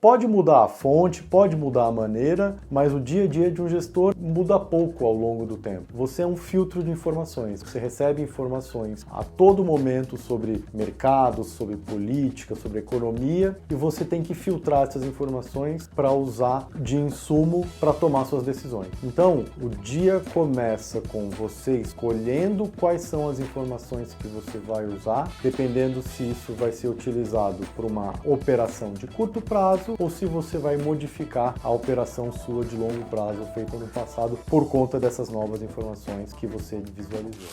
Pode mudar a fonte, pode mudar a maneira, mas o dia a dia de um gestor muda pouco ao longo do tempo. Você é um filtro de informações, você recebe informações a todo momento sobre mercados, sobre política, sobre economia, e você tem que filtrar essas informações para usar de insumo para tomar suas decisões. Então, o dia começa com você escolhendo quais são as informações que você vai usar, dependendo se isso vai ser utilizado por uma operação de curto prazo ou se você vai modificar a operação sua de longo prazo feita no passado por conta dessas novas informações que você visualizou.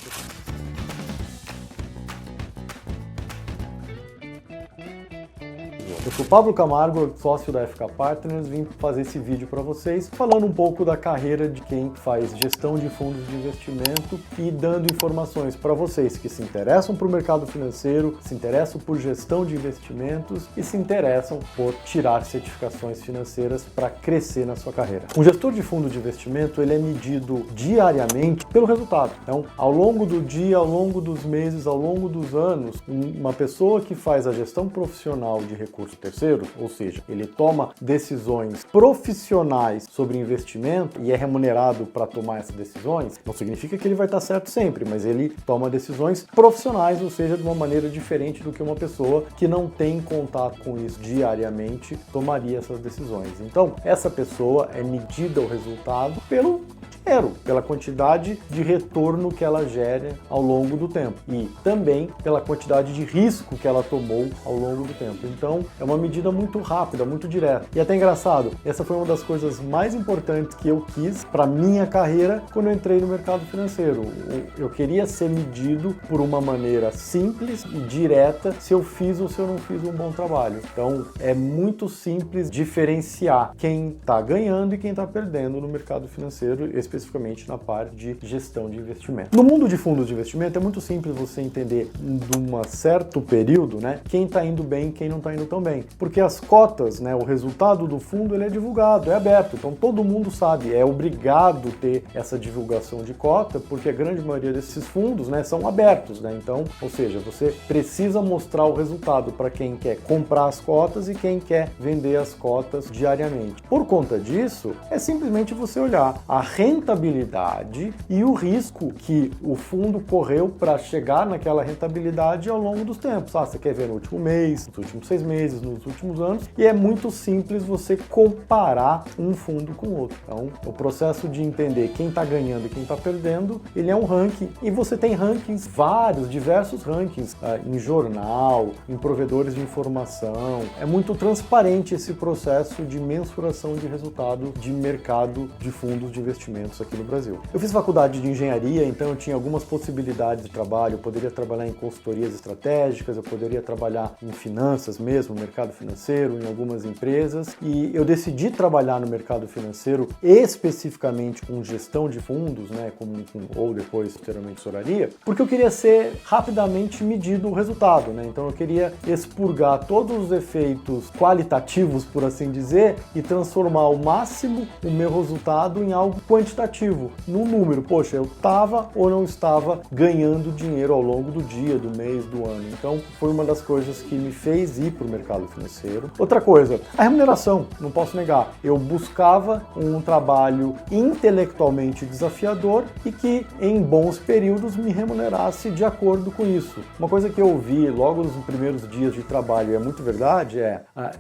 Eu sou Pablo Camargo, sócio da FK Partners, vim fazer esse vídeo para vocês, falando um pouco da carreira de quem faz gestão de fundos de investimento e dando informações para vocês que se interessam por mercado financeiro, se interessam por gestão de investimentos e se interessam por tirar certificações financeiras para crescer na sua carreira. Um gestor de fundo de investimento, ele é medido diariamente pelo resultado. Então, ao longo do dia, ao longo dos meses, ao longo dos anos, uma pessoa que faz a gestão profissional de recursos terceiros, ou seja, ele toma decisões profissionais sobre investimento e é remunerado para tomar essas decisões, não significa que ele vai estar certo sempre, mas ele toma decisões profissionais, ou seja, de uma maneira diferente do que uma pessoa que não tem contato com isso diariamente tomaria essas decisões. Então, essa pessoa é medida o resultado pelo dinheiro, pela quantidade de retorno que ela gera ao longo do tempo e também pela quantidade de risco que ela tomou ao longo do tempo. Então, é uma medida muito rápida, muito direta. E até engraçado, essa foi uma das coisas mais importantes que eu quis para minha carreira quando eu entrei no mercado financeiro. Eu queria ser medido por uma maneira simples e direta se eu fiz ou se eu não fiz um bom trabalho. Então, é muito simples diferenciar quem está ganhando e quem está perdendo no mercado financeiro, especificamente na parte de gestão de investimento. No mundo de fundos de investimento, é muito simples você entender de um certo período, né, quem está indo bem e quem não está indo tão bem. Porque as cotas, né, o resultado do fundo, ele é divulgado, é aberto. Então todo mundo sabe, é obrigado ter essa divulgação de cota, porque a grande maioria desses fundos, né, são abertos, né? Então, ou seja, você precisa mostrar o resultado para quem quer comprar as cotas e quem quer vender as cotas diariamente. Por conta disso, é simplesmente você olhar a rentabilidade e o risco que o fundo correu para chegar naquela rentabilidade ao longo dos tempos. Você quer ver no último mês, nos últimos 6 meses, nos últimos anos, e é muito simples você comparar um fundo com o outro. Então, o processo de entender quem está ganhando e quem está perdendo, ele é um ranking, e você tem rankings, diversos rankings, em jornal, em provedores de informação. É muito transparente esse processo de mensuração de resultado de mercado de fundos de investimentos aqui no Brasil. Eu fiz faculdade de engenharia, então eu tinha algumas possibilidades de trabalho. Eu poderia trabalhar em consultorias estratégicas, eu poderia trabalhar em finanças mesmo, no mercado financeiro, em algumas empresas, e eu decidi trabalhar no mercado financeiro especificamente com gestão de fundos, né, ou depois, posteriormente, tesouraria, porque eu queria ser rapidamente medido o resultado, né? Então eu queria expurgar todos os efeitos qualitativos, por assim dizer, e transformar ao máximo o meu resultado em algo quantitativo, num número. Poxa, eu estava ou não estava ganhando dinheiro ao longo do dia, do mês, do ano. Então foi uma das coisas que me fez ir para o mercado financeiro. Outra coisa, a remuneração, não posso negar. Eu buscava um trabalho intelectualmente desafiador e que em bons períodos me remunerasse de acordo com isso. Uma coisa que eu ouvi logo nos primeiros dias de trabalho, e é muito verdade,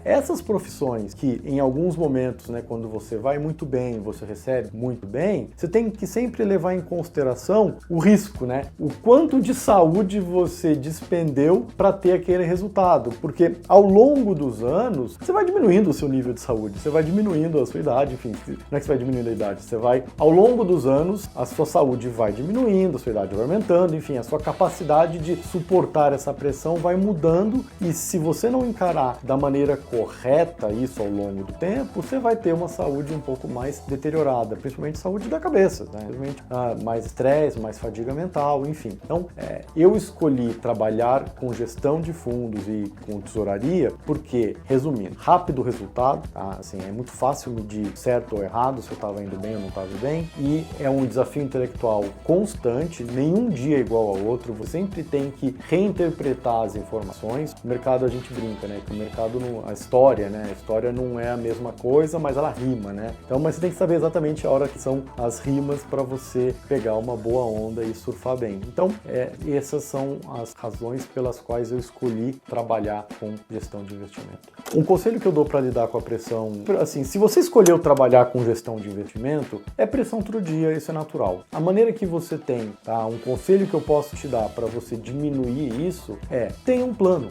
essas profissões que em alguns momentos, né, quando você vai muito bem, você recebe muito bem, você tem que sempre levar em consideração o risco, né? O quanto de saúde você despendeu para ter aquele resultado, porque ao longo dos anos, você vai diminuindo o seu nível de saúde, você vai diminuindo a sua idade, enfim, não é que você vai diminuindo a idade, você vai, ao longo dos anos, a sua saúde vai diminuindo, a sua idade vai aumentando, enfim, a sua capacidade de suportar essa pressão vai mudando, e se você não encarar da maneira correta isso ao longo do tempo, você vai ter uma saúde um pouco mais deteriorada, principalmente saúde da cabeça, né? Principalmente mais estresse, mais fadiga mental, enfim. Então, eu escolhi trabalhar com gestão de fundos e com tesouraria porque, resumindo, rápido resultado, tá? Assim, é muito fácil medir certo ou errado, se eu estava indo bem ou não estava bem, e é um desafio intelectual constante, nenhum dia é igual ao outro, você sempre tem que reinterpretar as informações. No mercado a gente brinca, né, que o mercado, a história não é a mesma coisa, mas ela rima, né? Então, mas você tem que saber exatamente a hora que são as rimas para você pegar uma boa onda e surfar bem. Então, essas são as razões pelas quais eu escolhi trabalhar com gestão de investimento. Um conselho que eu dou para lidar com a pressão, assim, se você escolheu trabalhar com gestão de investimento, é pressão todo dia, isso é natural. A maneira que você tem, tá? Um conselho que eu posso te dar para você diminuir isso tenha um plano,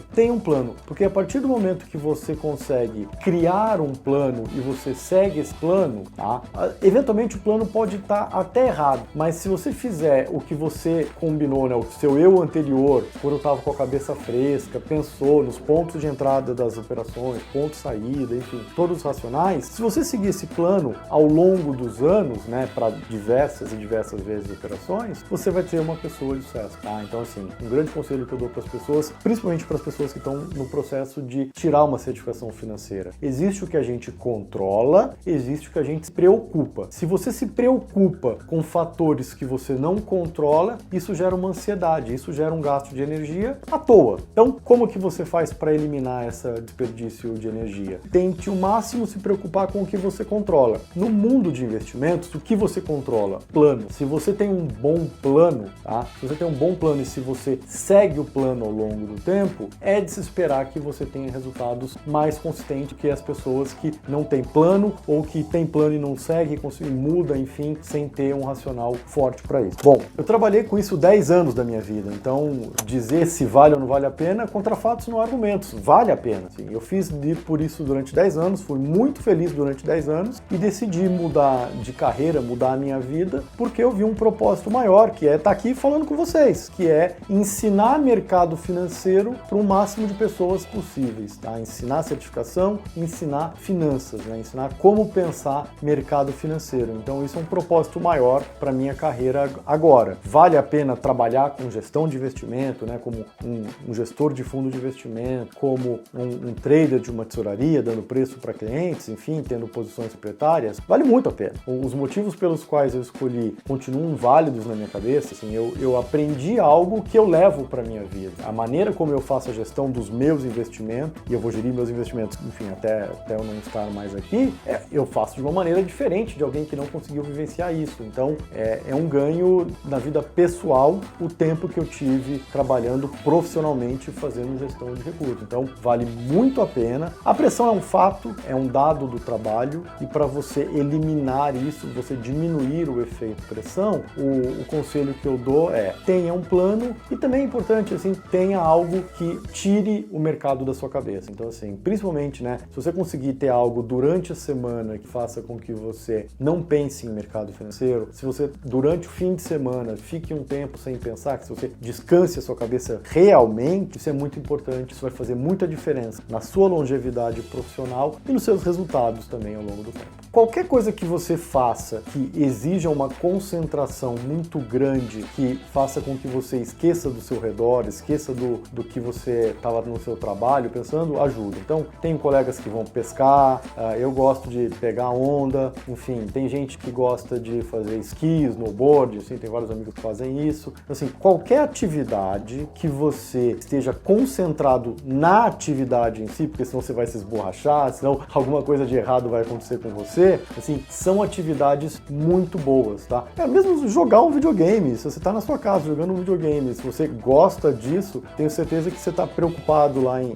porque a partir do momento que você consegue criar um plano e você segue esse plano, tá? Eventualmente o plano pode estar até errado, mas se você fizer o que você combinou, né, o seu eu anterior, quando estava com a cabeça fresca, pensou nos pontos de entrada das operações, pontos de saída, enfim, todos racionais, se você seguir esse plano ao longo dos anos, né, para diversas e diversas vezes operações, você vai ter uma pessoa de sucesso, tá? Então, assim, um grande conselho que eu dou para as pessoas, principalmente para as pessoas que estão no processo de tirar uma certificação financeira. Existe o que a gente controla, existe o que a gente se preocupa. Se você se preocupa com fatores que você não controla, isso gera uma ansiedade, isso gera um gasto de energia à toa. Então, como que você faz para eliminar esse desperdício de energia? Tente o máximo se preocupar com o que você controla. No mundo de investimentos, o que você controla? Plano. Se você tem um bom plano, tá? Se você tem um bom plano e se você segue o plano ao longo do tempo, é de se esperar que você tenha resultados mais consistentes que as pessoas que não têm plano ou que têm plano e não segue, e muda, enfim, sem ter um racional forte para isso. Bom, eu trabalhei com isso 10 anos da minha vida, então dizer se vale ou não vale a pena, contra fatos não há argumentos, vale a pena. Sim, eu fiz por isso durante 10 anos, fui muito feliz durante 10 anos e decidi mudar de carreira, mudar a minha vida, porque eu vi um propósito maior, que é estar aqui falando com vocês, que é ensinar mercado financeiro para o máximo de pessoas possíveis, tá? Ensinar certificação, ensinar finanças, né? Ensinar como pensar mercado financeiro. Então isso é um propósito maior para minha carreira agora. Vale a pena trabalhar com gestão de investimento, né? Como um gestor de fundo de investimento, como um trader de uma tesouraria, dando preço para clientes, enfim, tendo posições proprietárias, vale muito a pena. Os motivos pelos quais eu escolhi continuam válidos na minha cabeça, assim, eu aprendi algo que eu levo para minha vida. A maneira como eu faço a gestão dos meus investimentos, e eu vou gerir meus investimentos, enfim, até eu não estar mais aqui, eu faço de uma maneira diferente de alguém que não conseguiu vivenciar isso. Então, é um ganho na vida pessoal o tempo que eu tive trabalhando profissionalmente fazendo gestão de recursos. Então, vale muito a pena. A pressão é um fato, é um dado do trabalho, e para você eliminar isso, você diminuir o efeito pressão, o conselho que eu dou é: tenha um plano e também é importante, assim, tenha algo que tire o mercado da sua cabeça. Então, assim, principalmente, né, se você conseguir ter algo durante a semana que faça com que você não pense em mercado financeiro, se você, durante o fim de semana, fique um tempo sem pensar, que se você descanse a sua cabeça realmente, isso é muito importante, isso vai fazer muita diferença na sua longevidade profissional e nos seus resultados também ao longo do tempo. Qualquer coisa que você faça que exija uma concentração muito grande, que faça com que você esqueça do seu redor, esqueça do que você estava no seu trabalho pensando, ajuda. Então, tenho colegas que vão pescar, eu gosto de pegar onda, enfim, tem gente que gosta de fazer esqui, snowboard, assim, tem vários amigos que fazem isso. Assim, qualquer atividade que você esteja concentrado na atividade em si, porque senão você vai se esborrachar, senão alguma coisa de errado vai acontecer com você, assim, são atividades muito boas, tá? Mesmo jogar um videogame, se você está na sua casa jogando um videogame, se você gosta disso, tenho certeza que você está preocupado lá em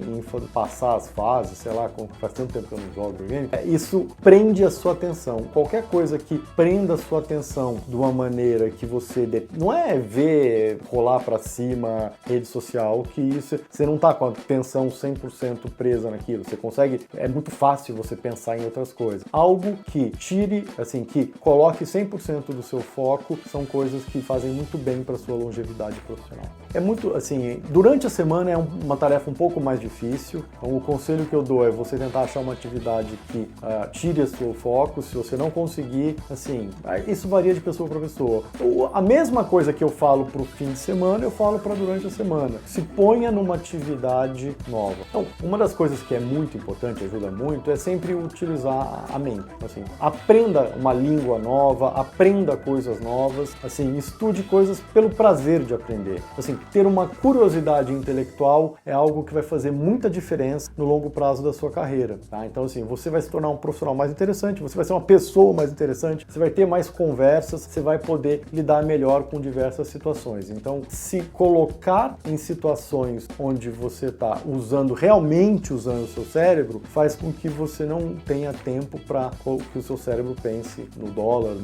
passar as fases, sei lá, faz tanto tempo que eu não jogo videogame, isso prende a sua atenção. Qualquer coisa que prenda a sua atenção de uma maneira que você não é ver rolar para cima rede social, que isso você não está com a atenção 100% presa naquilo, você consegue, é muito fácil você pensar em outras coisas. Algo que tire, assim, que coloque 100% do seu foco, são coisas que fazem muito bem para sua longevidade profissional. É muito, assim, durante a semana é uma tarefa um pouco mais difícil, então o conselho que eu dou é você tentar achar uma atividade que tire o seu foco. Se você não conseguir, assim, isso varia de pessoa para pessoa. A mesma coisa que eu falo para o fim de semana, eu falo para durante a semana. Se ponha numa atividade nova. Então, Então, uma das coisas que é muito importante, ajuda muito, é sempre utilizar a mente. Assim, aprenda uma língua nova, aprenda coisas novas, assim, estude coisas pelo prazer de aprender. Assim, ter uma curiosidade intelectual é algo que vai fazer muita diferença no longo prazo da sua carreira, tá? Então, assim, você vai se tornar um profissional mais interessante, você vai ser uma pessoa mais interessante, você vai ter mais conversas, você vai poder lidar melhor com diversas situações. Então, se colocar em situações onde você está realmente usando o seu cérebro, faz com que você não tenha tempo para que o seu cérebro pense no dólar,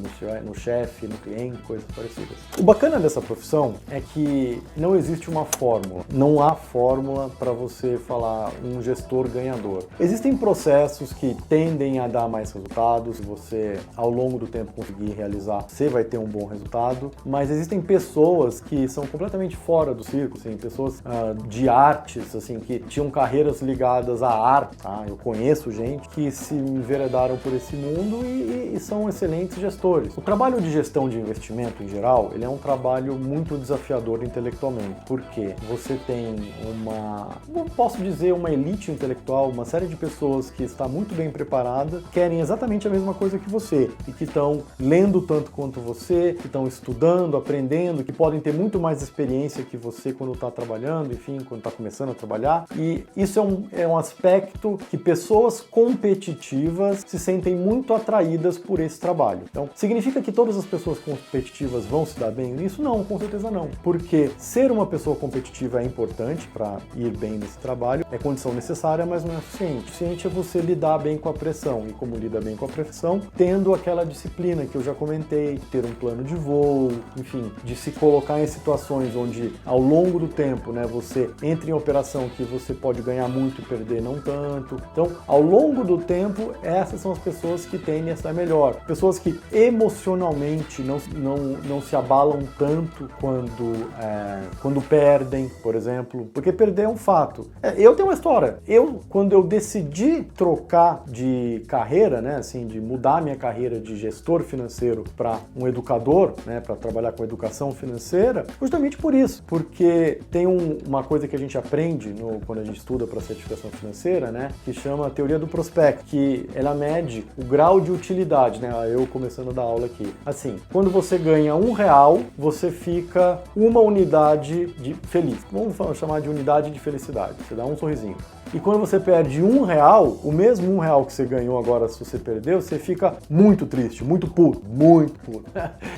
no chefe, no cliente, coisas parecidas. O bacana dessa profissão é que não existe uma fórmula, não há fórmula para você falar um gestor ganhador. Existem processos que tendem a dar mais resultados, se você ao longo do tempo conseguir realizar, você vai ter um bom resultado, mas existem pessoas que são completamente fora do circo, assim, pessoas de artes, assim, que tinham carreiras ligadas à arte, tá? Eu conheço gente que se enveredaram por esse mundo e são excelentes gestores. O trabalho de gestão de investimento, em geral, ele é um trabalho muito desafiador intelectualmente, porque você tem não posso dizer uma elite intelectual, uma série de pessoas que está muito bem preparada, querem exatamente a mesma coisa que você, e que estão lendo tanto quanto você, que estão estudando, aprendendo, que podem ter muito mais experiência que você quando está trabalhando, enfim, quando está começando a trabalhar. E isso é um aspecto que pessoas competitivas se sentem muito atraídas por esse trabalho. Então, significa que todas as pessoas competitivas vão se dar bem nisso? Não, com certeza não. Porque ser uma pessoa competitiva é importante para ir bem nesse trabalho, é condição necessária, mas não é suficiente. O suficiente é você lidar bem com a pressão. E como lida bem com a pressão? Tendo aquela disciplina que eu já comentei, ter um plano de voo, enfim, de se colocar em situações onde ao longo do tempo, né, você entra em operação que você pode ganhar muito e perder não tanto. Então, ao longo do tempo, essas são as pessoas que tendem a estar melhor. Pessoas que emocionalmente não se abalam tanto quando perdem, por exemplo, porque perder é um fato. Eu tenho uma história. Quando eu decidi trocar de carreira, né, assim, de mudar minha carreira de gestor financeiro para um educador, né, para trabalhar com educação financeira, justamente por isso, porque tem uma coisa que a gente aprende quando a gente estuda para certificação financeira, né, que chama a teoria do prospecto, que ela mede o grau de utilidade, né, eu começando a dar aula aqui. Assim, quando você ganha R$1, você fica uma unidade de feliz. Vamos chamar de unidade de felicidade. Você dá um sorrisinho. E quando você perde R$1, o mesmo R$1 que você ganhou agora, se você perdeu, você fica muito triste, muito puto, muito puto.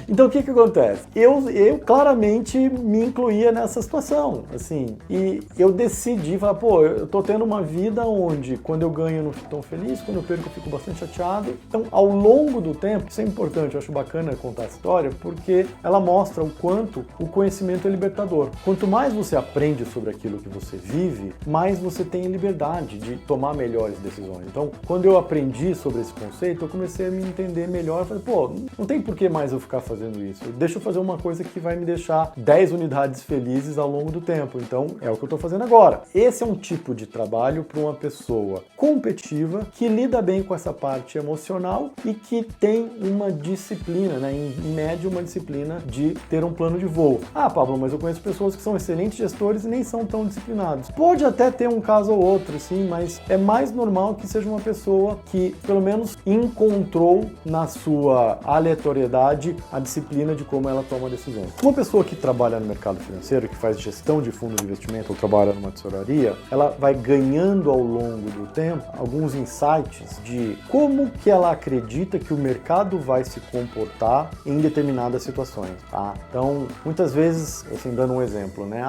Então o que acontece? Eu claramente me incluía nessa situação, assim, e eu decidi, falar, pô, eu tô tendo uma vida onde quando eu ganho eu não fico tão feliz, quando eu perco eu fico bastante chateado. Então, ao longo do tempo, isso é importante, eu acho bacana contar essa história, porque ela mostra o quanto o conhecimento é libertador. Quanto mais você aprende sobre aquilo que você vive, mais você tem liberdade de tomar melhores decisões. Então, quando eu aprendi sobre esse conceito, eu comecei a me entender melhor. Falei, pô, não tem por que mais eu ficar fazendo isso. Deixa eu fazer uma coisa que vai me deixar 10 unidades felizes ao longo do tempo. Então, é o que eu estou fazendo agora. Esse é um tipo de trabalho para uma pessoa competitiva que lida bem com essa parte emocional e que tem uma disciplina, né? Em média, uma disciplina de ter um plano de voo. Ah, Pablo, mas eu conheço pessoas que são excelentes gestores e nem são tão disciplinados. Pode até ter um caso ou outro, sim, mas é mais normal que seja uma pessoa que, pelo menos, encontrou na sua aleatoriedade a disciplina de como ela toma decisões. Uma pessoa que trabalha no mercado financeiro, que faz gestão de fundo de investimento ou trabalha numa tesouraria, ela vai ganhando ao longo do tempo alguns insights de como que ela acredita que o mercado vai se comportar em determinadas situações, tá? Então, muitas vezes, assim, dando um exemplo, né?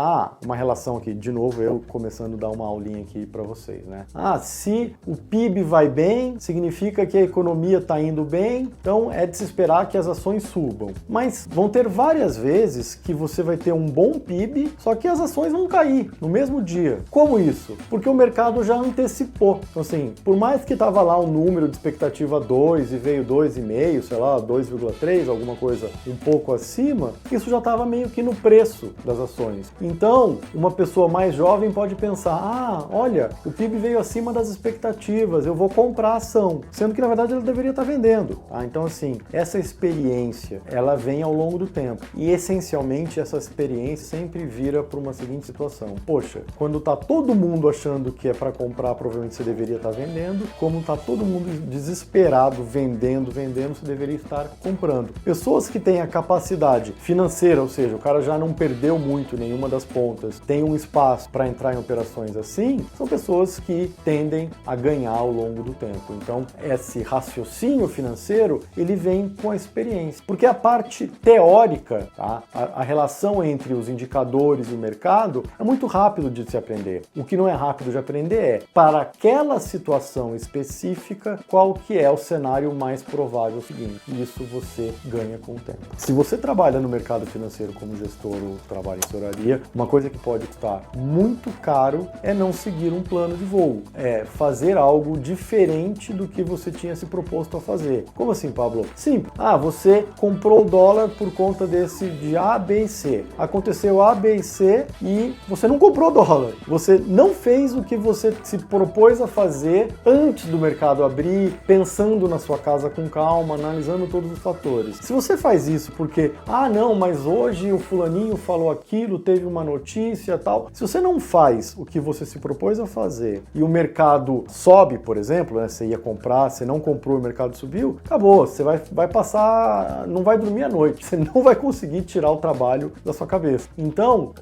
Uma relação aqui, de novo, eu começando a dar uma aulinha aqui para vocês, né? Se o PIB vai bem, significa que a economia está indo bem, então é de se esperar que as ações subam. Mas vão ter várias vezes que você vai ter um bom PIB, só que as ações vão cair no mesmo dia. Como isso? Porque o mercado já antecipou. Então, assim, por mais que estava lá um número de expectativa 2 e veio 2,5, sei lá, 2,3, alguma coisa um pouco acima, isso já estava meio que no preço das ações. Então, uma pessoa mais jovem pode pensar, olha, olha, o PIB veio acima das expectativas, eu vou comprar a ação, sendo que na verdade ela deveria estar vendendo, tá? Então assim, essa experiência, ela vem ao longo do tempo e essencialmente essa experiência sempre vira para uma seguinte situação: poxa, quando tá todo mundo achando que é para comprar, provavelmente você deveria estar vendendo, como tá todo mundo desesperado vendendo, você deveria estar comprando. Pessoas que têm a capacidade financeira, ou seja, o cara já não perdeu muito nenhuma das pontas, tem um espaço para entrar em operações assim, são pessoas que tendem a ganhar ao longo do tempo. Então, esse raciocínio financeiro, ele vem com a experiência. Porque a parte teórica, tá? A relação entre os indicadores e o mercado é muito rápido de se aprender. O que não é rápido de aprender é, para aquela situação específica, qual que é o cenário mais provável seguinte. E isso você ganha com o tempo. Se você trabalha no mercado financeiro como gestor ou trabalha em tesouraria, uma coisa que pode custar muito caro é não seguir um plano de voo. É fazer algo diferente do que você tinha se proposto a fazer. Como assim, Pablo? Sim. Você comprou o dólar por conta de A, B e C. Aconteceu A, B e C e você não comprou dólar. Você não fez o que você se propôs a fazer antes do mercado abrir, pensando na sua casa com calma, analisando todos os fatores. Se você faz isso porque, não, mas hoje o fulaninho falou aquilo, teve uma notícia, tal. Se você não faz o que você se propôs a fazer e o mercado sobe, por exemplo, né, você ia comprar, você não comprou, o mercado subiu, acabou, você vai passar, não vai dormir à noite, você não vai conseguir tirar o trabalho da sua cabeça. Então,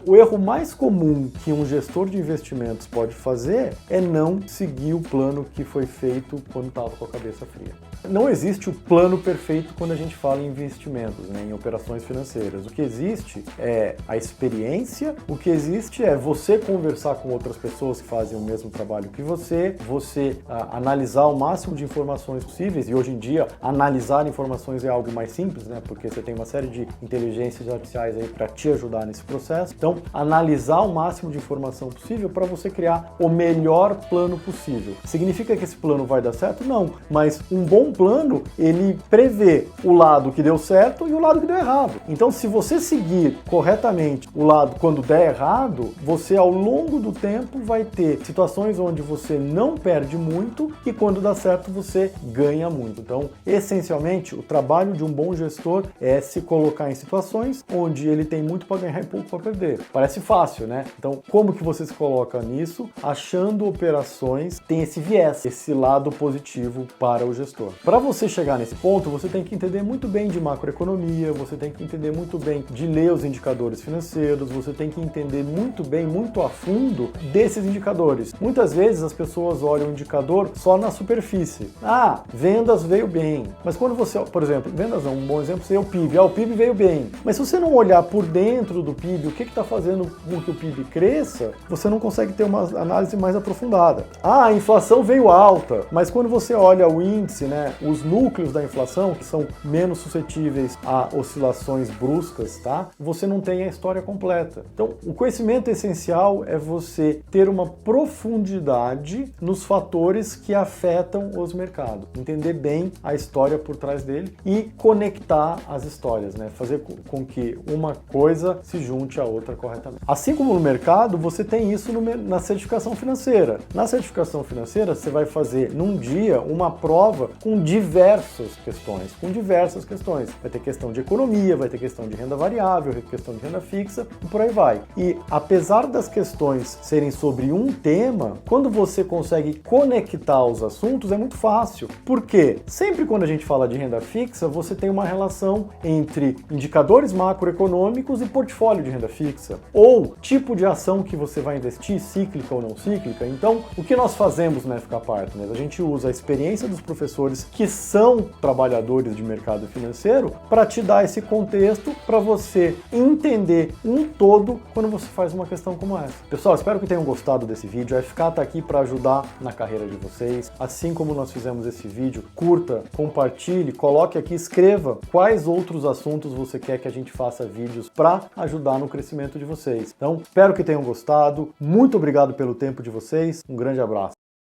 o erro mais comum que um gestor de investimentos pode fazer é não seguir o plano que foi feito quando estava com a cabeça fria. Não existe o plano perfeito quando a gente fala em investimentos, né, em operações financeiras. O que existe é a experiência, o que existe é você conversar com outras pessoas que fazem o mesmo trabalho que você analisar o máximo de informações possíveis, e hoje em dia analisar informações é algo mais simples, né, porque você tem uma série de inteligências artificiais aí para te ajudar nesse processo. Então, analisar o máximo de informação possível para você criar o melhor plano possível. Significa que esse plano vai dar certo? Não, mas um bom plano, ele prevê o lado que deu certo e o lado que deu errado. Então, se você seguir corretamente o lado quando der errado, você ao longo do tempo vai ter situações onde você não perde muito e quando dá certo você ganha muito. Então, essencialmente, o trabalho de um bom gestor é se colocar em situações onde ele tem muito para ganhar e pouco para perder. Parece fácil, né? Então, como que você se coloca nisso? Achando operações, tem esse viés, esse lado positivo para o gestor. Para você chegar nesse ponto, você tem que entender muito bem de macroeconomia, você tem que entender muito bem de ler os indicadores financeiros, você tem que entender muito bem, muito a fundo desses indicadores. Muitas vezes as pessoas olham o indicador só na superfície. Vendas veio bem. Mas quando você, por exemplo, vendas não, um bom exemplo seria o PIB. O PIB veio bem. Mas se você não olhar por dentro do PIB, o que está fazendo com que o PIB cresça, você não consegue ter uma análise mais aprofundada. A inflação veio alta, mas quando você olha o índice, né, os núcleos da inflação, que são menos suscetíveis a oscilações bruscas, tá? Você não tem a história completa. Então, o conhecimento essencial é você ter uma profundidade nos fatores que afetam os mercados. Entender bem a história por trás dele e conectar as histórias, né? Fazer com que uma coisa se junte à outra corretamente. Assim como no mercado, você tem isso na certificação financeira. Na certificação financeira, você vai fazer num dia uma prova com diversas questões. Vai ter questão de economia, vai ter questão de renda variável, questão de renda fixa e por aí vai. E apesar das questões serem sobre um tema, quando você consegue conectar os assuntos é muito fácil. Por quê? Sempre quando a gente fala de renda fixa, você tem uma relação entre indicadores macroeconômicos e portfólio de renda fixa, ou tipo de ação que você vai investir, cíclica ou não cíclica. Então, o que nós fazemos na FK Partners? A gente usa a experiência dos professores que são trabalhadores de mercado financeiro para te dar esse contexto para você entender um todo quando você faz uma questão como essa. Pessoal, espero que tenham gostado desse vídeo. A FK está aqui para ajudar na carreira de vocês. Assim como nós fizemos esse vídeo, curta, compartilhe, coloque aqui, escreva quais outros assuntos você quer que a gente faça vídeos para ajudar no crescimento de vocês. Então, espero que tenham gostado. Muito obrigado pelo tempo de vocês. Um grande abraço.